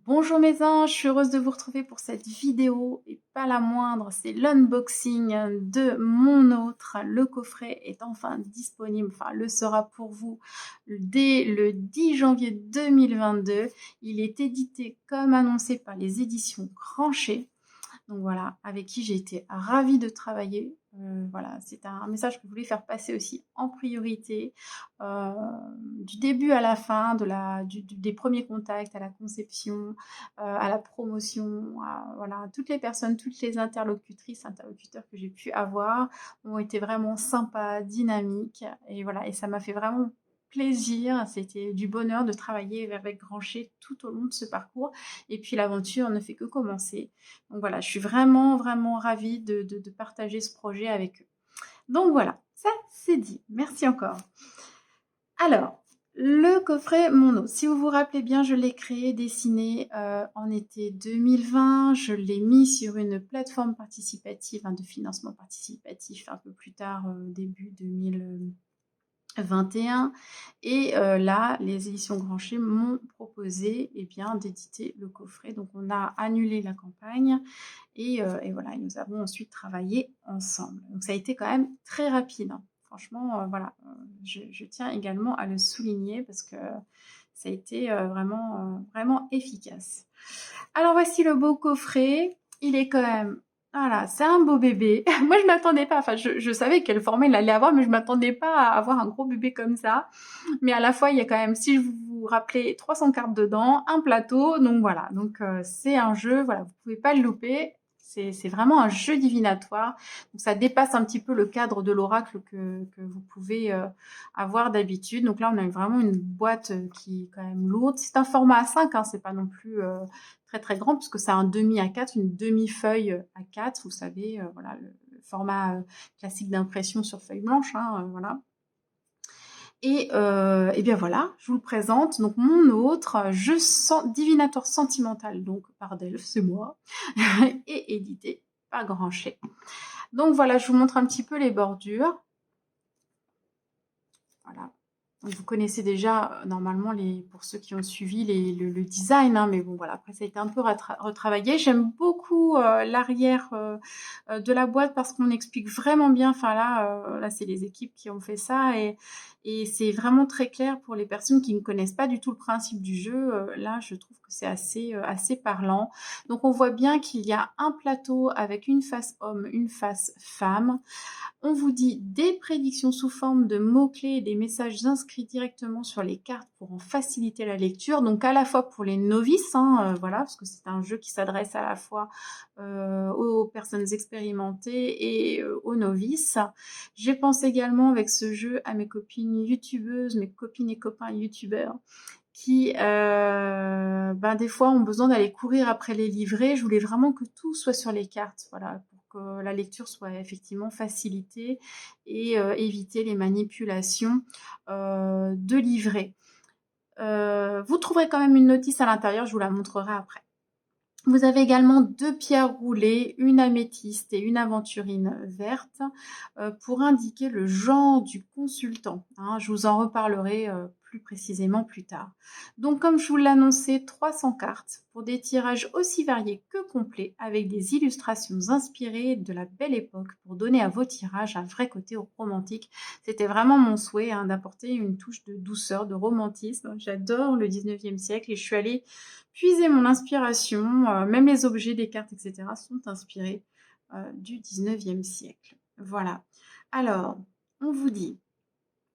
Bonjour mes anges, je suis heureuse de vous retrouver pour cette vidéo et pas la moindre, c'est l'unboxing de mon autre. Le coffret est enfin disponible, enfin le sera pour vous dès le 10 janvier 2022. Il est édité comme annoncé par les éditions Cranchet. Donc voilà, avec qui j'ai été ravie de travailler. Voilà, c'est un message que je voulais faire passer aussi en priorité, euh, du début à la fin, des premiers contacts à la conception, à la promotion, voilà, toutes les personnes, toutes les interlocutrices, interlocuteurs que j'ai pu avoir ont été vraiment sympas, dynamiques, et voilà, et ça m'a fait vraiment plaisir, c'était du bonheur de travailler avec Grancher tout au long de ce parcours, et puis l'aventure ne fait que commencer. Donc voilà, je suis vraiment, vraiment ravie de partager ce projet avec eux. Donc voilà, ça c'est dit. Merci encore. Alors, le coffret Mono, si vous vous rappelez bien, je l'ai créé, dessiné en été 2020. Je l'ai mis sur une plateforme participative, de financement participatif un peu plus tard, début 2021. Et là, les éditions Grancher m'ont proposé d'éditer le coffret. Donc on a annulé la campagne et voilà, et nous avons ensuite travaillé ensemble. Donc ça a été quand même très rapide, hein. Franchement, voilà, je tiens également à le souligner parce que ça a été vraiment, vraiment efficace. Alors voici le beau coffret. Il est quand même... Voilà, c'est un beau bébé. Moi, je m'attendais pas. Enfin, je savais quel format il allait avoir, mais je m'attendais pas à avoir un gros bébé comme ça. Mais à la fois, il y a quand même, si vous vous rappelez, 300 cartes dedans, un plateau. Donc voilà, donc c'est un jeu, voilà, vous pouvez pas le louper. C'est vraiment un jeu divinatoire. Donc ça dépasse un petit peu le cadre de l'oracle que vous pouvez avoir d'habitude. Donc là, on a vraiment une boîte qui est quand même lourde. C'est un format A5, hein, c'est pas non plus très très grand, puisque c'est un demi A4, une demi-feuille A4. Vous savez, voilà, le format classique d'impression sur feuille blanche, hein, voilà. Et bien voilà, je vous le présente. Donc mon autre jeu divinatoire sentimental, donc par Delphes, c'est moi, et édité par Grancher. Donc voilà, je vous montre un petit peu les bordures. Voilà. Donc, vous connaissez déjà normalement pour ceux qui ont suivi le design, hein, mais bon voilà, après ça a été un peu retravaillé. J'aime beaucoup l'arrière de la boîte parce qu'on explique vraiment bien. Enfin là c'est les équipes qui ont fait ça et c'est vraiment très clair pour les personnes qui ne connaissent pas du tout le principe du jeu. Là, je trouve que c'est assez parlant. Donc on voit bien qu'il y a un plateau avec une face homme, une face femme. On vous dit des prédictions sous forme de mots-clés et des messages inscrits directement sur les cartes pour en faciliter la lecture. Donc à la fois pour les novices, hein, voilà, parce que c'est un jeu qui s'adresse à la fois aux personnes expérimentées et aux novices. J'ai pensé également avec ce jeu à mes copines youtubeuses, mes copines et copains youtubeurs qui des fois ont besoin d'aller courir après les livrets. Je voulais vraiment que tout soit sur les cartes, voilà, pour que la lecture soit effectivement facilitée et éviter les manipulations de livrets. Vous trouverez quand même une notice à l'intérieur, je vous la montrerai après. Vous avez également 2 pierres roulées, une améthyste et une aventurine verte, pour indiquer le genre du consultant, hein. Je vous en reparlerai plus précisément plus tard. Donc comme je vous l'annonçais, 300 cartes pour des tirages aussi variés que complets, avec des illustrations inspirées de la belle époque pour donner à vos tirages un vrai côté romantique. C'était vraiment mon souhait, hein, d'apporter une touche de douceur, de romantisme. J'adore le 19e siècle et je suis allée puiser mon inspiration, même les objets, les cartes, etc. sont inspirés du 19e siècle. Voilà. Alors, on vous dit,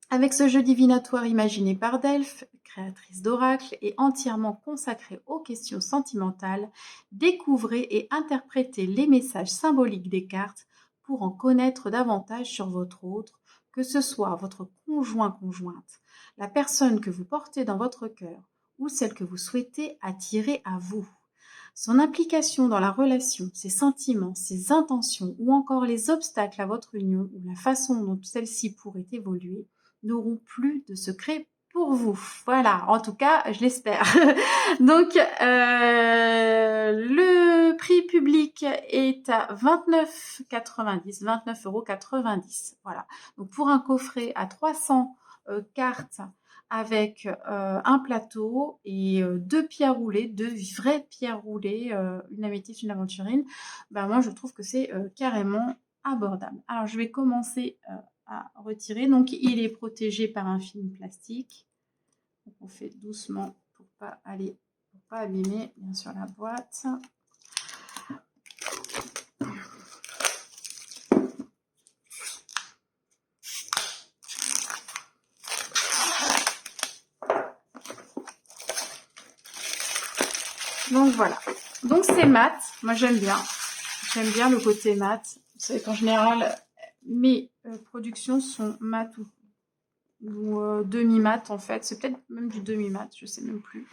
avec ce jeu divinatoire imaginé par Delphes, créatrice d'oracles et entièrement consacré aux questions sentimentales, découvrez et interprétez les messages symboliques des cartes pour en connaître davantage sur votre autre, que ce soit votre conjoint-conjointe, la personne que vous portez dans votre cœur ou celle que vous souhaitez attirer à vous. Son implication dans la relation, ses sentiments, ses intentions ou encore les obstacles à votre union ou la façon dont celle-ci pourrait évoluer n'auront plus de secret pour vous. Voilà, en tout cas, je l'espère. Donc, le prix public est à 29,90 €, 29,90 €. Voilà. Donc, pour un coffret à 300 cartes avec un plateau et deux pierres roulées, deux vraies pierres roulées, une améthyste, une aventurine, ben moi je trouve que c'est carrément abordable. Alors je vais commencer à retirer. Donc il est protégé par un film plastique. Donc, on fait doucement pour pas abîmer bien sûr la boîte. Donc voilà. Donc c'est mat. Moi j'aime bien. J'aime bien le côté mat. Vous savez qu'en général, mes productions sont mat ou demi-mat en fait. C'est peut-être même du demi-mat, je sais même plus.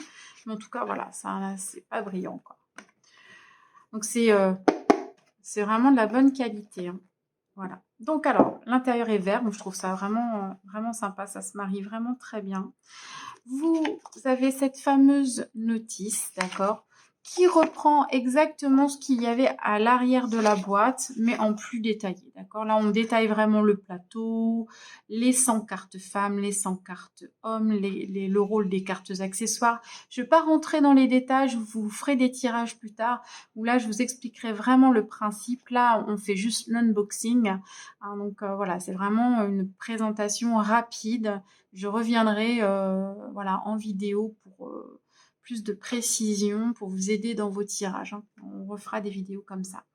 Mais en tout cas, voilà, ça c'est pas brillant quoi. Donc c'est vraiment de la bonne qualité. Hein. Voilà. Donc alors, l'intérieur est vert. Donc je trouve ça vraiment, vraiment sympa. Ça se marie vraiment très bien. Vous avez cette fameuse notice, d'accord, qui reprend exactement ce qu'il y avait à l'arrière de la boîte, mais en plus détaillé, d'accord. Là, on détaille vraiment le plateau, les 100 cartes femmes, les 100 cartes hommes, le rôle des cartes accessoires. Je ne vais pas rentrer dans les détails, je vous ferai des tirages plus tard, où là, je vous expliquerai vraiment le principe. Là, on fait juste l'unboxing. Hein, donc, voilà, c'est vraiment une présentation rapide. Je reviendrai voilà, en vidéo pour plus de précision, pour vous aider dans vos tirages. Hein. On refera des vidéos comme ça.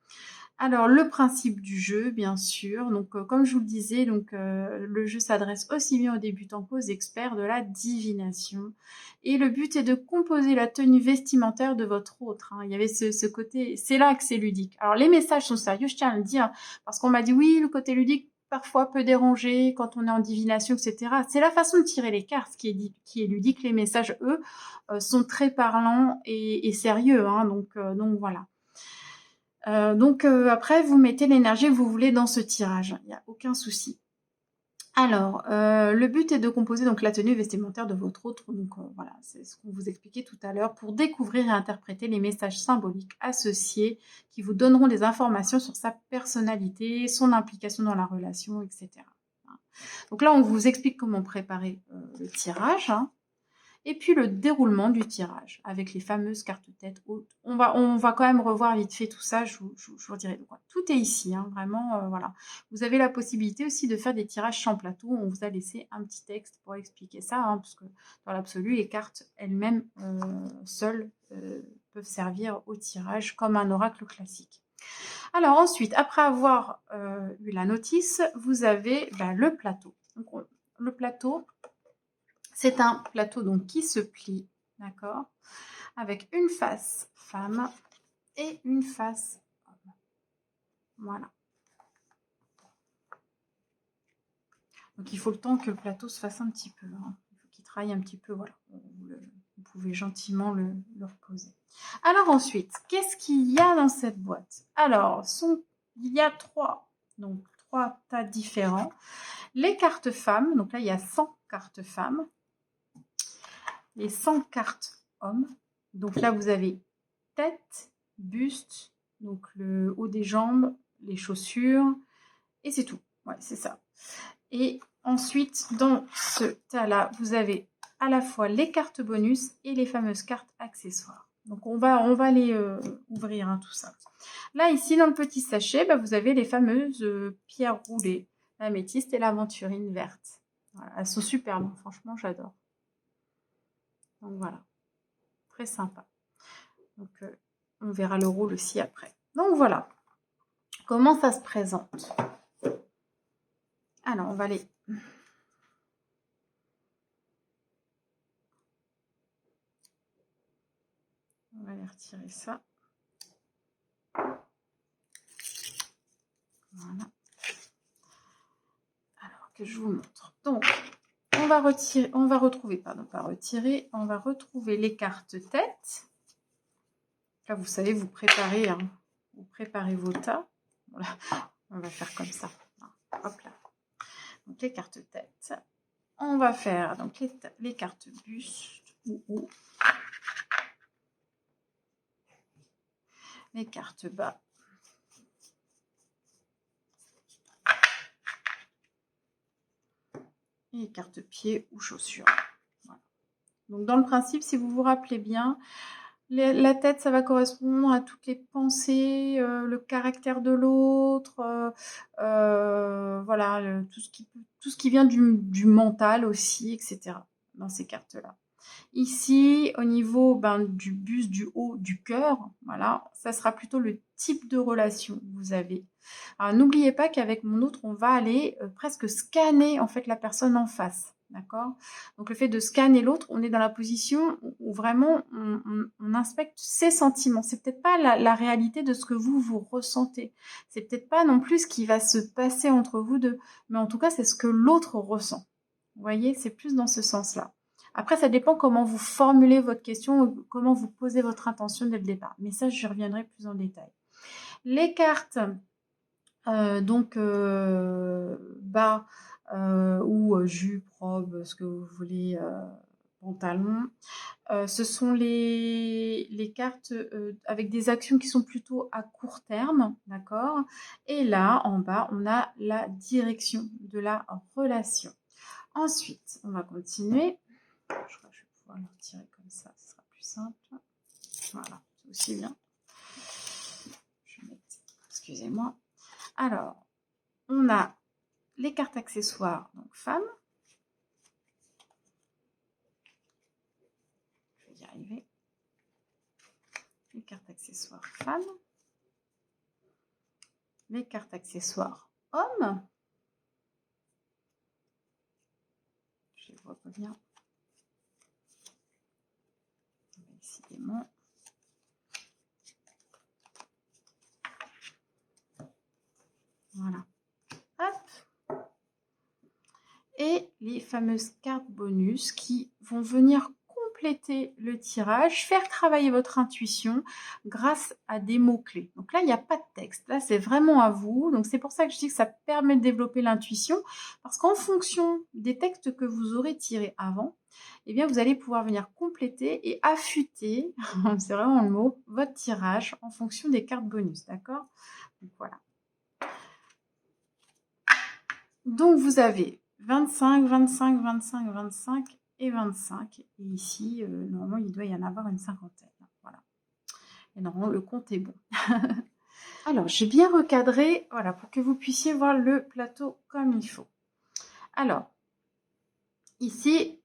Alors, le principe du jeu, bien sûr. Donc, comme je vous le disais, donc, le jeu s'adresse aussi bien aux débutants qu'aux experts de la divination. Et le but est de composer la tenue vestimentaire de votre autre. Hein. Il y avait ce côté... C'est là que c'est ludique. Alors, les messages sont sérieux, je tiens à le dire, parce qu'on m'a dit, oui, le côté ludique, parfois peut déranger quand on est en divination, etc. C'est la façon de tirer les cartes qui est ludique. Les messages, eux, sont très parlants et sérieux. Hein. Donc, voilà. Après, vous mettez l'énergie que vous voulez dans ce tirage. Il n'y a aucun souci. Alors, le but est de composer donc la tenue vestimentaire de votre autre. Donc voilà, c'est ce qu'on vous expliquait tout à l'heure pour découvrir et interpréter les messages symboliques associés qui vous donneront des informations sur sa personnalité, son implication dans la relation, etc. Donc là, on vous explique comment préparer le tirage. Hein. Et puis le déroulement du tirage avec les fameuses cartes tête hautes. On va quand même revoir vite fait tout ça, je vous dirai. Donc, tout est ici, hein, vraiment, voilà. Vous avez la possibilité aussi de faire des tirages sans plateau. On vous a laissé un petit texte pour expliquer ça, hein, parce que dans l'absolu, les cartes elles-mêmes, seules, peuvent servir au tirage comme un oracle classique. Alors ensuite, après avoir eu la notice, vous avez le plateau. Donc, le plateau, c'est un plateau donc qui se plie, d'accord, avec une face femme et une face homme. Voilà. Donc il faut le temps que le plateau se fasse un petit peu. Hein. Il faut qu'il travaille un petit peu. Voilà. Vous pouvez gentiment le reposer. Alors ensuite, qu'est-ce qu'il y a dans cette boîte? Alors, il y a trois tas différents. Les cartes femmes, donc là il y a 100 cartes femmes. Les 100 cartes hommes. Donc là, vous avez tête, buste, donc le haut des jambes, les chaussures, et c'est tout. Ouais, c'est ça. Et ensuite, dans ce tas-là, vous avez à la fois les cartes bonus et les fameuses cartes accessoires. Donc on va les ouvrir, hein, tout ça. Là, ici, dans le petit sachet, vous avez les fameuses pierres roulées, l'améthyste et l'aventurine verte. Voilà, elles sont superbes, franchement, j'adore. Donc voilà, très sympa. Donc on verra le rôle aussi après. Donc voilà, comment ça se présente. Alors on va les... On va aller retirer ça. Voilà. Alors que je vous montre. Donc on va retrouver les cartes tête. Là, vous savez, vous préparez vos tas. Voilà. On va faire comme ça. Hop là. Donc les cartes tête. On va faire donc les cartes buste ou les cartes bas. et écarte-pieds ou chaussures. Voilà. Donc dans le principe, si vous vous rappelez bien, la tête, ça va correspondre à toutes les pensées, le caractère de l'autre, voilà, tout ce qui vient du mental aussi, etc. Dans ces cartes-là. Ici, au niveau du buste, du haut, du cœur, voilà, ça sera plutôt le type de relation que vous avez. Alors, n'oubliez pas qu'avec mon autre, on va aller presque scanner en fait la personne en face. D'accord. Donc le fait de scanner l'autre, on est dans la position où vraiment on inspecte ses sentiments. C'est peut-être pas la réalité de ce que vous ressentez. C'est peut-être pas non plus ce qui va se passer entre vous deux. Mais en tout cas, c'est ce que l'autre ressent. Vous voyez, c'est plus dans ce sens-là. Après, ça dépend comment vous formulez votre question, comment vous posez votre intention dès le départ. Mais ça, je reviendrai plus en détail. Les cartes, bas ou jupe, robe, ce que vous voulez, pantalon. Ce sont les cartes avec des actions qui sont plutôt à court terme, d'accord. Et là, en bas, on a la direction de la relation. Ensuite, on va continuer. Je crois que je vais pouvoir le retirer comme ça, ce sera plus simple. Voilà, c'est aussi bien. Je vais mettre, excusez-moi. Alors, on a les cartes accessoires, donc femmes. Je vais y arriver. Les cartes accessoires femmes. Les cartes accessoires hommes. Je les vois pas bien. Décidément. Voilà. Hop. Et les fameuses cartes bonus qui vont venir compléter le tirage, faire travailler votre intuition grâce à des mots-clés. Donc là, il n'y a pas de texte. Là, c'est vraiment à vous. Donc c'est pour ça que je dis que ça permet de développer l'intuition. Parce qu'en fonction des textes que vous aurez tirés avant, eh bien, vous allez pouvoir venir compléter et affûter, c'est vraiment le mot, votre tirage en fonction des cartes bonus. D'accord? Donc voilà. Donc vous avez 25, 25, 25, 25 et 25. Et ici, normalement, il doit y en avoir une cinquantaine. Voilà. Et normalement, le compte est bon. Alors, j'ai bien recadré, voilà, pour que vous puissiez voir le plateau comme il faut. Alors, ici,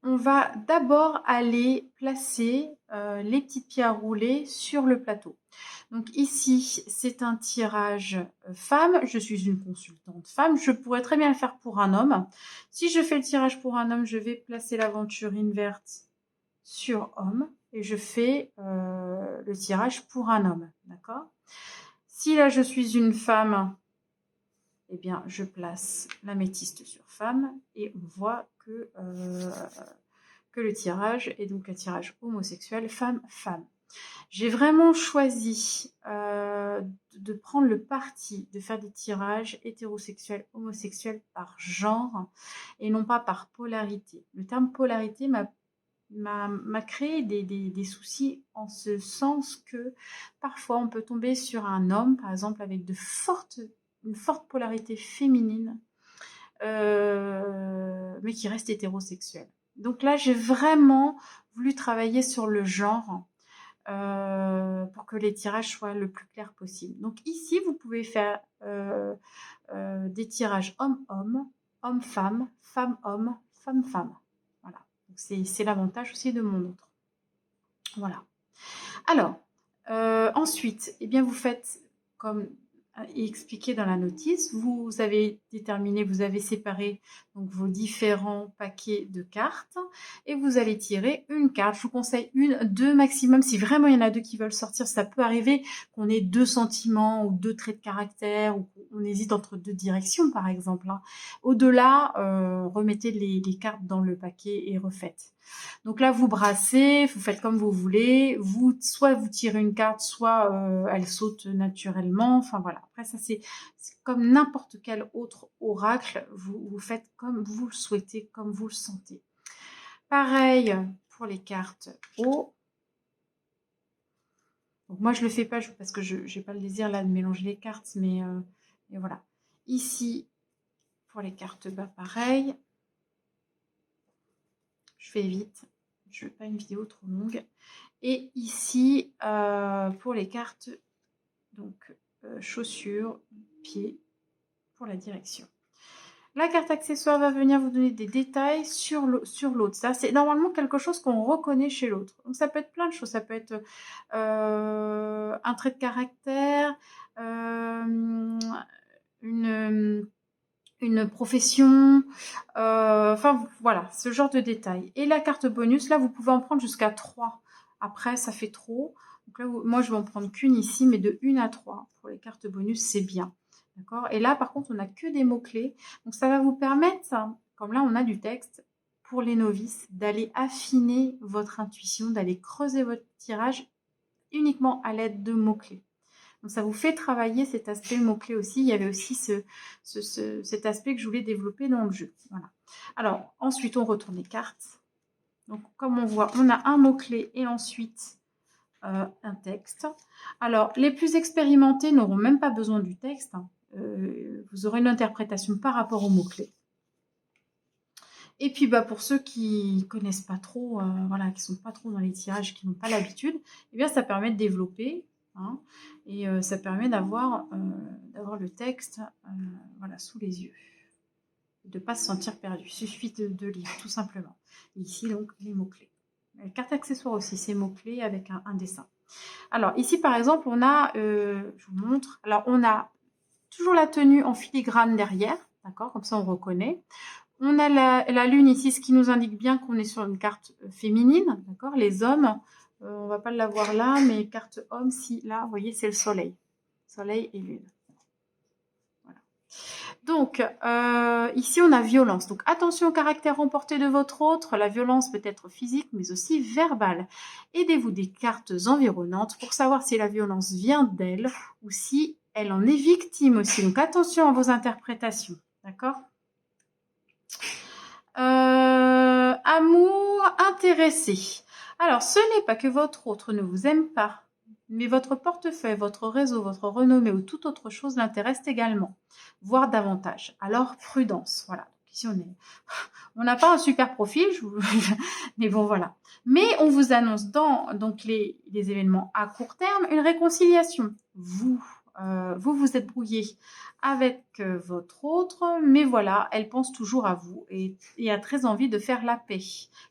on va d'abord aller placer les petites pierres à rouler sur le plateau. Donc ici, c'est un tirage femme. Je suis une consultante femme. Je pourrais très bien le faire pour un homme. Si je fais le tirage pour un homme, je vais placer l'aventurine verte sur homme. Et je fais le tirage pour un homme. D'accord? Si là, je suis une femme, eh bien, je place l'améthyste sur femme. Et on voit que le tirage est donc un tirage homosexuel femme-femme. J'ai vraiment choisi de prendre le parti de faire des tirages hétérosexuels, homosexuels par genre et non pas par polarité. Le terme polarité m'a créé des soucis en ce sens que parfois on peut tomber sur un homme, par exemple, avec une forte polarité féminine, mais qui reste hétérosexuel. Donc là, j'ai vraiment voulu travailler sur le genre pour que les tirages soient le plus clairs possible. Donc ici, vous pouvez faire des tirages homme-homme, homme-femme, femme-homme, femme-femme. Voilà. Donc c'est l'avantage aussi de mon autre. Voilà. Alors, ensuite, eh bien, vous faites comme expliqué dans la notice, vous avez déterminé, vous avez séparé donc vos différents paquets de cartes et vous allez tirer une carte. Je vous conseille une, deux maximum. Si vraiment il y en a deux qui veulent sortir, ça peut arriver qu'on ait deux sentiments ou deux traits de caractère ou qu'on hésite entre deux directions par exemple. Au-delà, remettez les cartes dans le paquet et refaites. Donc là, vous brassez, vous faites comme vous voulez. Soit vous tirez une carte, soit elle saute naturellement. Enfin voilà. Après ça, c'est comme n'importe quel autre oracle. Vous faites comme vous le souhaitez, comme vous le sentez. Pareil pour les cartes haut. Donc moi, je le fais pas parce que je n'ai pas le désir là de mélanger les cartes, mais voilà. Ici, pour les cartes bas, pareil. fais vite. Je veux pas une vidéo trop longue. Et ici, pour les cartes, donc chaussures, pieds, pour la direction. La carte accessoire va venir vous donner des détails sur l'autre. Ça, c'est normalement quelque chose qu'on reconnaît chez l'autre. Donc, ça peut être plein de choses. Ça peut être un trait de caractère, une profession, enfin voilà, ce genre de détails. Et la carte bonus, là, vous pouvez en prendre jusqu'à 3. Après, ça fait trop. Donc là, moi, je vais en prendre qu'une ici, mais de 1 à 3. Pour les cartes bonus, c'est bien. D'accord? Et là, par contre, on n'a que des mots-clés. Donc, ça va vous permettre, comme là, on a du texte, pour les novices, d'aller affiner votre intuition, d'aller creuser votre tirage uniquement à l'aide de mots-clés. Donc, ça vous fait travailler cet aspect mot-clé aussi. Il y avait aussi cet aspect que je voulais développer dans le jeu. Voilà. Alors, ensuite, on retourne les cartes. Donc, comme on voit, on a un mot-clé et ensuite un texte. Alors, les plus expérimentés n'auront même pas besoin du texte. Vous aurez une interprétation par rapport aux mots-clés. Et puis, pour ceux qui connaissent pas trop, voilà, qui sont pas trop dans les tirages, qui n'ont pas l'habitude, eh bien, ça permet de développer. Hein, et ça permet d'avoir le texte voilà, sous les yeux, de ne pas se sentir perdu. Il suffit de lire, tout simplement. Et ici, donc, les mots-clés. Carte accessoire aussi, ces mots-clés avec un dessin. Alors, ici, par exemple, on a, je vous montre, alors, on a toujours la tenue en filigrane derrière, d'accord, comme ça, on reconnaît. On a la lune ici, ce qui nous indique bien qu'on est sur une carte féminine, d'accord. Les hommes, on ne va pas l'avoir là, mais carte homme, si là, vous voyez, c'est le soleil. Soleil et lune. Voilà. Donc, ici, on a violence. Donc, attention au caractère emporté de votre autre. La violence peut être physique, mais aussi verbale. Aidez-vous des cartes environnantes pour savoir si la violence vient d'elle ou si elle en est victime aussi. Donc, attention à vos interprétations. D'accord ? Amour intéressé. Alors, ce n'est pas que votre autre ne vous aime pas, mais votre portefeuille, votre réseau, votre renommée ou toute autre chose l'intéresse également, voire davantage. Alors, prudence. Voilà. Ici, on n'a pas un super profil, mais bon, voilà. Mais on vous annonce dans donc les événements à court terme une réconciliation. Vous vous êtes brouillé avec votre autre, mais voilà, elle pense toujours à vous et a très envie de faire la paix.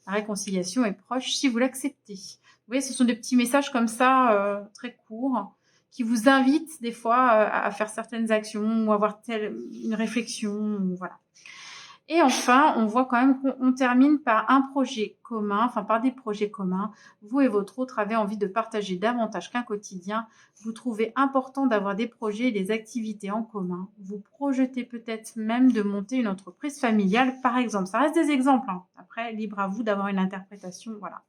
La réconciliation est proche si vous l'acceptez. Vous voyez, ce sont des petits messages comme ça, très courts, qui vous invitent des fois à faire certaines actions ou avoir une réflexion, voilà. Et enfin, on voit quand même qu'on termine par un projet commun, enfin par des projets communs. Vous et votre autre avez envie de partager davantage qu'un quotidien. Vous trouvez important d'avoir des projets et des activités en commun. Vous projetez peut-être même de monter une entreprise familiale, par exemple. Ça reste des exemples. Hein. Après, libre à vous d'avoir une interprétation. Voilà.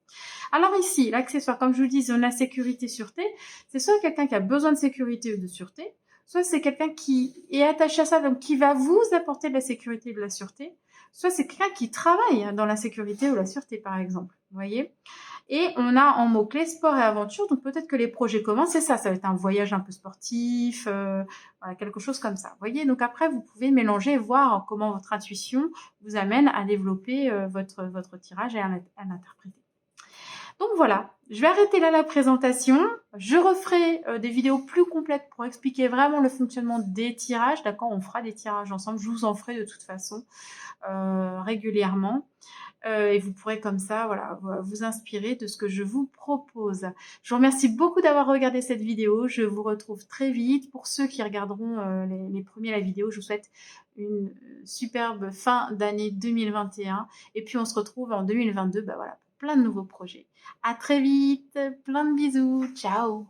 Alors ici, l'accessoire, comme je vous le dis, zone la sécurité, sûreté. C'est soit quelqu'un qui a besoin de sécurité ou de sûreté, soit c'est quelqu'un qui est attaché à ça, donc qui va vous apporter de la sécurité et de la sûreté, soit c'est quelqu'un qui travaille dans la sécurité ou la sûreté, par exemple. Vous voyez ? Et on a en mots-clés sport et aventure, donc peut-être que les projets communs, c'est ça va être un voyage un peu sportif, voilà, quelque chose comme ça. Vous voyez ? Donc après, vous pouvez mélanger et voir comment votre intuition vous amène à développer votre tirage et à l'interpréter. Donc voilà, je vais arrêter là la présentation. Je referai des vidéos plus complètes pour expliquer vraiment le fonctionnement des tirages. D'accord, on fera des tirages ensemble. Je vous en ferai de toute façon régulièrement. Et vous pourrez comme ça voilà, vous inspirer de ce que je vous propose. Je vous remercie beaucoup d'avoir regardé cette vidéo. Je vous retrouve très vite. Pour ceux qui regarderont les premiers la vidéo, je vous souhaite une superbe fin d'année 2021. Et puis on se retrouve en 2022 voilà, pour plein de nouveaux projets. À très vite, plein de bisous, ciao.